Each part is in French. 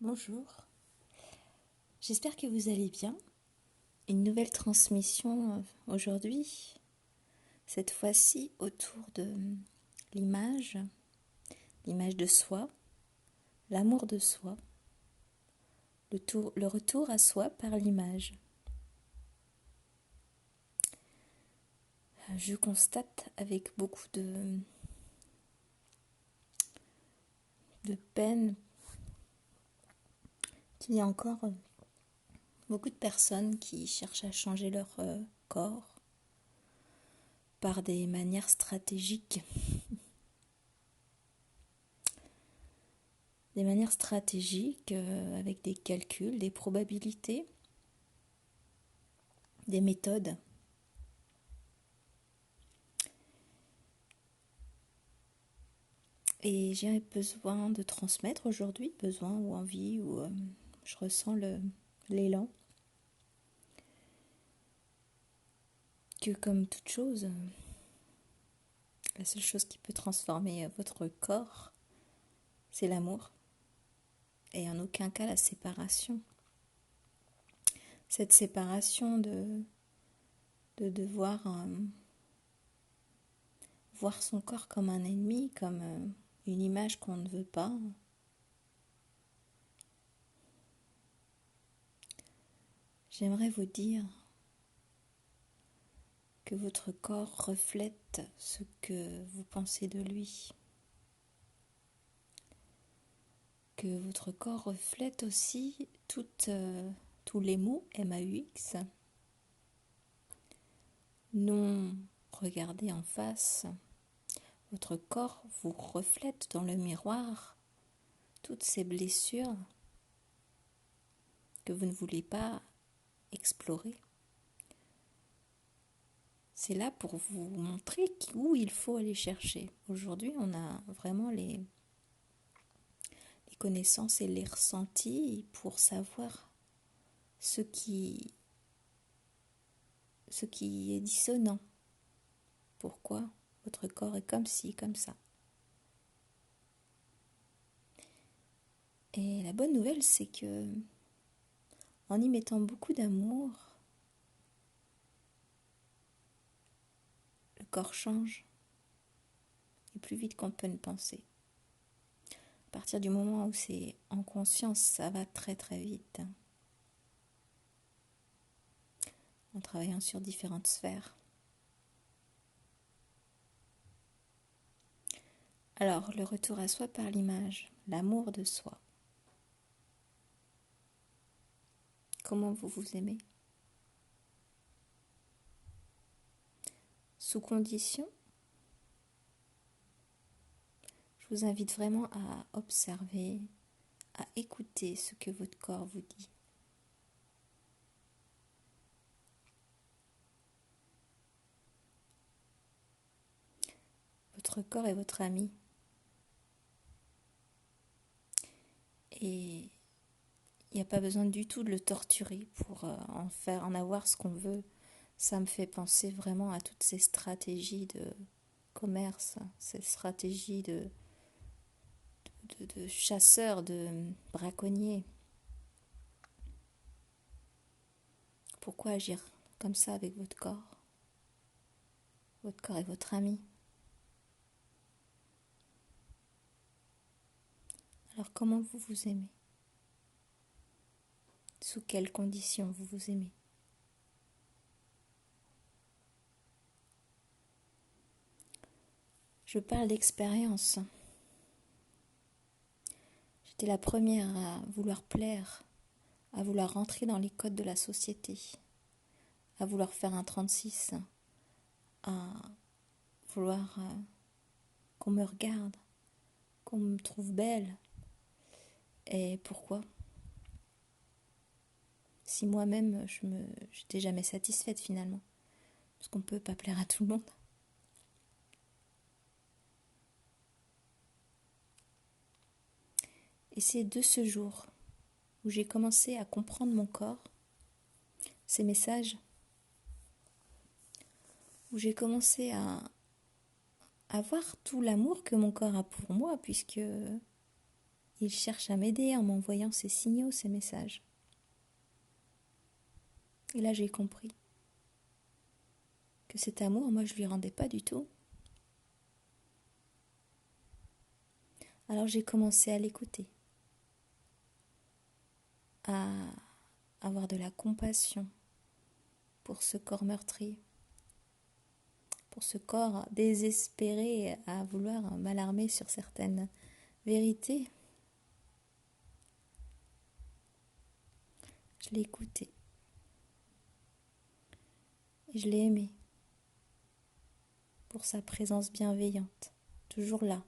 Bonjour, j'espère que vous allez bien. Une nouvelle transmission aujourd'hui, cette fois-ci autour de l'image, l'image de soi, l'amour de soi, le retour à soi par l'image. Je constate avec beaucoup de peine qu'il y a encore beaucoup de personnes qui cherchent à changer leur corps par des manières stratégiques. Des manières stratégiques avec des calculs, des probabilités, des méthodes. Et j'ai besoin de transmettre aujourd'hui, besoin ou envie, ou je ressens l'élan. Que comme toute chose, la seule chose qui peut transformer votre corps, c'est l'amour. Et en aucun cas la séparation. Cette séparation de devoir voir son corps comme un ennemi, comme une image qu'on ne veut pas. J'aimerais vous dire que votre corps reflète ce que vous pensez de lui. Que votre corps reflète aussi tous les mots MAUX, non regardez en face. Votre corps vous reflète dans le miroir toutes ces blessures que vous ne voulez pas explorer. C'est là pour vous montrer où il faut aller chercher. Aujourd'hui, on a vraiment les connaissances et les ressentis pour savoir ce qui est dissonant. Pourquoi votre corps est comme ci, comme ça. Et la bonne nouvelle, c'est que en y mettant beaucoup d'amour, le corps change et plus vite qu'on peut le penser. À partir du moment où c'est en conscience, ça va très très vite. En travaillant sur différentes sphères. Alors, le retour à soi par l'image, l'amour de soi. Comment vous vous aimez? Sous condition, je vous invite vraiment à observer, à écouter ce que votre corps vous dit. Votre corps est votre ami. Et il n'y a pas besoin du tout de le torturer pour en avoir ce qu'on veut. Ça me fait penser vraiment à toutes ces stratégies de commerce, ces stratégies de chasseurs, de braconniers. Pourquoi agir comme ça avec votre corps? Votre corps est votre ami. Alors comment vous vous aimez? Sous quelles conditions vous vous aimez? Je parle d'expérience. J'étais la première à vouloir plaire, à vouloir rentrer dans les codes de la société, à vouloir faire un 36, à vouloir qu'on me regarde, qu'on me trouve belle. Et pourquoi? Si moi-même, j'étais jamais satisfaite finalement. Parce qu'on ne peut pas plaire à tout le monde. Et c'est de ce jour où j'ai commencé à comprendre mon corps, ses messages, où j'ai commencé à voir tout l'amour que mon corps a pour moi, puisque Il cherche à m'aider en m'envoyant ces signaux, ces messages. Et là, j'ai compris que cet amour, moi, je lui rendais pas du tout. Alors j'ai commencé à l'écouter, à avoir de la compassion pour ce corps meurtri, pour ce corps désespéré à vouloir m'alarmer sur certaines vérités. Je l'ai écouté et je l'ai aimé pour sa présence bienveillante, toujours là,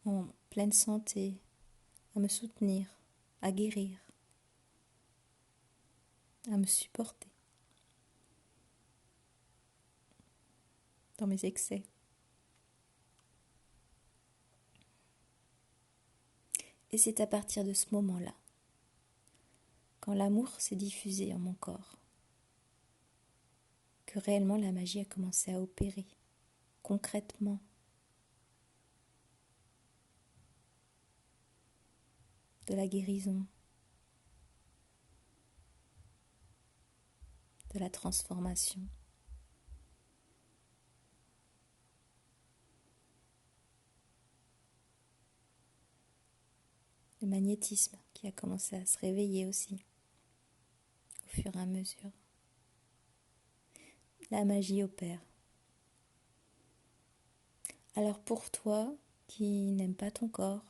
en pleine santé, à me soutenir, à guérir, à me supporter dans mes excès. Et c'est à partir de ce moment-là, quand l'amour s'est diffusé en mon corps, que réellement la magie a commencé à opérer, concrètement. De la guérison, de la transformation. Le magnétisme qui a commencé à se réveiller aussi, au fur et à mesure. La magie opère. Alors pour toi, qui n'aime pas ton corps,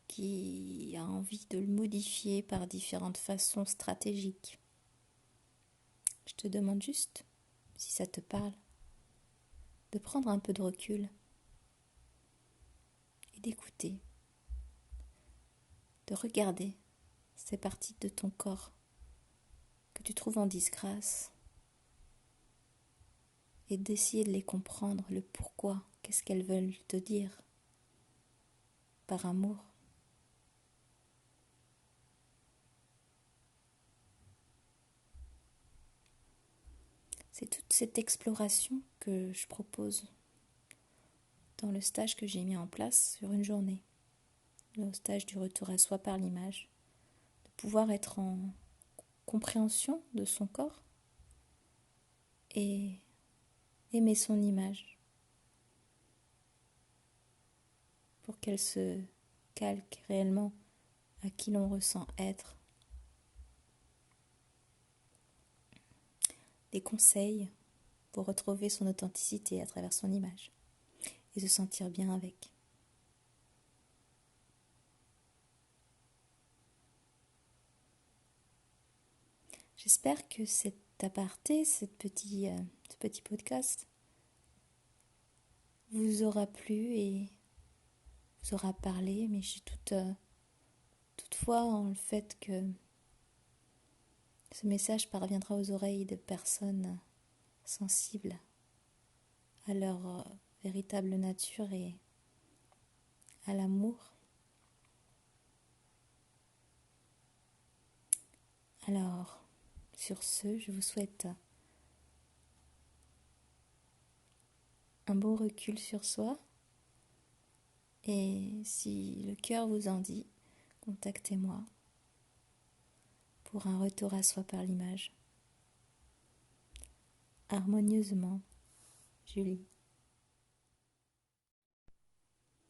qui a envie de le modifier par différentes façons stratégiques, je te demande juste, si ça te parle, de prendre un peu de recul et d'écouter, de regarder ces parties de ton corps que tu trouves en disgrâce et d'essayer de les comprendre, le pourquoi, qu'est-ce qu'elles veulent te dire par amour. C'est toute cette exploration que je propose dans le stage que j'ai mis en place sur une journée, le stage du retour à soi par l'image, de pouvoir être en compréhension de son corps et aimer son image pour qu'elle se calque réellement à qui l'on ressent être. Des conseils pour retrouver son authenticité à travers son image et se sentir bien avec. J'espère que cet aparté, ce petit podcast vous aura plu et vous aura parlé, mais j'ai toutefois en le fait que ce message parviendra aux oreilles de personnes sensibles à leur véritable nature et à l'amour. Alors, sur ce, je vous souhaite un bon recul sur soi et si le cœur vous en dit, contactez-moi pour un retour à soi par l'image. Harmonieusement, Julie.